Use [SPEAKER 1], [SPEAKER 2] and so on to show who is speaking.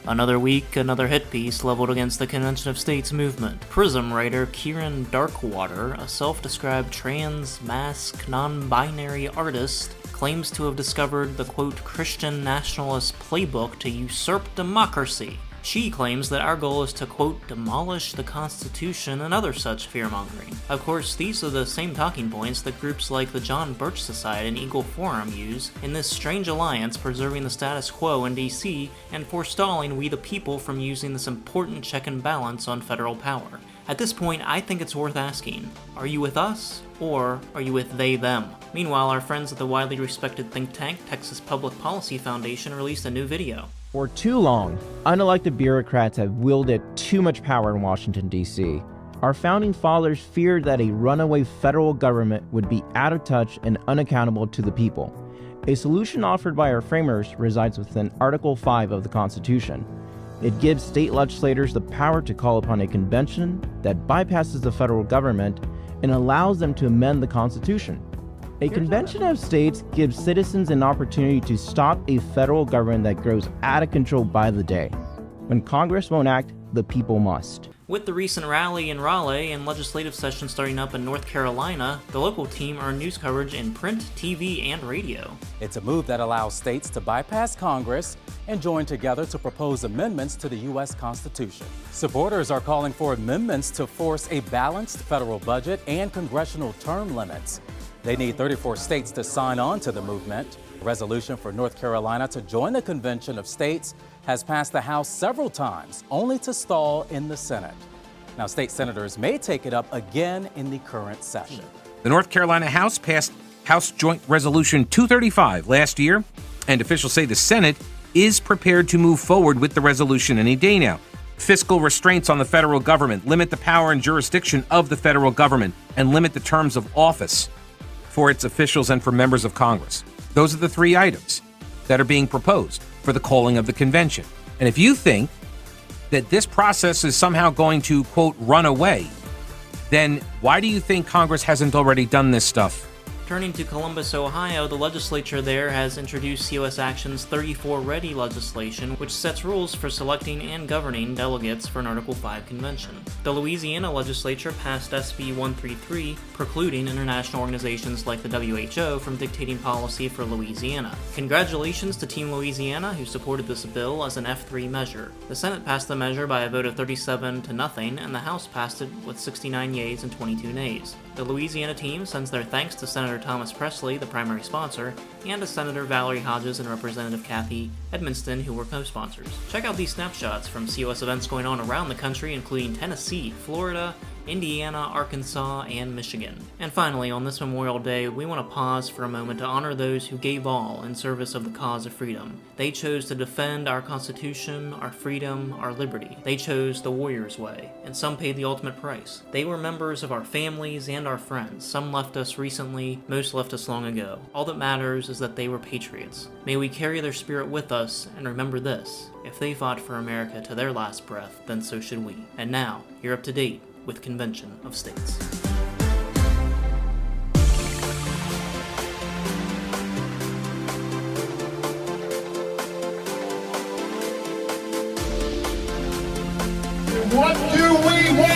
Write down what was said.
[SPEAKER 1] Another week, another hit piece leveled against the Convention of States movement. Prism writer Kieran Darkwater, a self-described trans, mask, non-binary artist, claims to have discovered the quote Christian nationalist playbook to usurp democracy. She claims that our goal is to, quote, demolish the Constitution and other such fear-mongering. Of course, these are the same talking points that groups like the John Birch Society and Eagle Forum use in this strange alliance preserving the status quo in DC and forestalling we the people from using this important check and balance on federal power. At this point, I think it's worth asking, are you with us, or are you with they-them? Meanwhile, our friends at the widely respected think tank Texas Public Policy Foundation released a new video.
[SPEAKER 2] For too long, unelected bureaucrats have wielded too much power in Washington, D.C. Our founding fathers feared that a runaway federal government would be out of touch and unaccountable to the people. A solution offered by our framers resides within Article 5 of the Constitution. It gives state legislators the power to call upon a convention that bypasses the federal government and allows them to amend the Constitution. A convention of states gives citizens an opportunity to stop a federal government that grows out of control by the day. When Congress won't act, the people must.
[SPEAKER 1] With the recent rally in Raleigh and legislative session starting up in North Carolina, the local team earned news coverage in print, TV, and radio.
[SPEAKER 3] It's a move that allows states to bypass Congress and join together to propose amendments to the U.S. Constitution. Supporters are calling for amendments to force a balanced federal budget and congressional term limits. They need 34 states to sign on to the movement. A resolution for North Carolina to join the Convention of States has passed the House several times, only to stall in the Senate. Now, state senators may take it up again in the current session.
[SPEAKER 4] The North Carolina House passed House Joint Resolution 235 last year, and officials say the Senate is prepared to move forward with the resolution any day now. Fiscal restraints on the federal government, limit the power and jurisdiction of the federal government, and limit the terms of office for its officials and for members of Congress. Those are the three items that are being proposed for the calling of the convention. And if you think that this process is somehow going to, quote, run away, then why do you think Congress hasn't already done this stuff?
[SPEAKER 1] Turning to Columbus, Ohio, the legislature there has introduced COS Action's 34 Ready legislation, which sets rules for selecting and governing delegates for an Article 5 convention. The Louisiana legislature passed SB 133, precluding international organizations like the WHO from dictating policy for Louisiana. Congratulations to Team Louisiana, who supported this bill as an F3 measure. The Senate passed the measure by a vote of 37-0, and the House passed it with 69 yeas and 22 nays. The Louisiana team sends their thanks to Senator Thomas Presley, the primary sponsor, and to Senator Valerie Hodges and Representative Kathy Edmonston, who were co-sponsors. Check out these snapshots from COS events going on around the country, including Tennessee, Florida, Indiana, Arkansas, and Michigan. And finally, on this Memorial Day, we want to pause for a moment to honor those who gave all in service of the cause of freedom. They chose to defend our Constitution, our freedom, our liberty. They chose the warrior's way, and some paid the ultimate price. They were members of our families and our friends. Some left us recently, most left us long ago. All that matters is that they were patriots. May we carry their spirit with us, and remember this: if they fought for America to their last breath, then so should we. And now, you're up to date with Convention of States.
[SPEAKER 5] What do we want?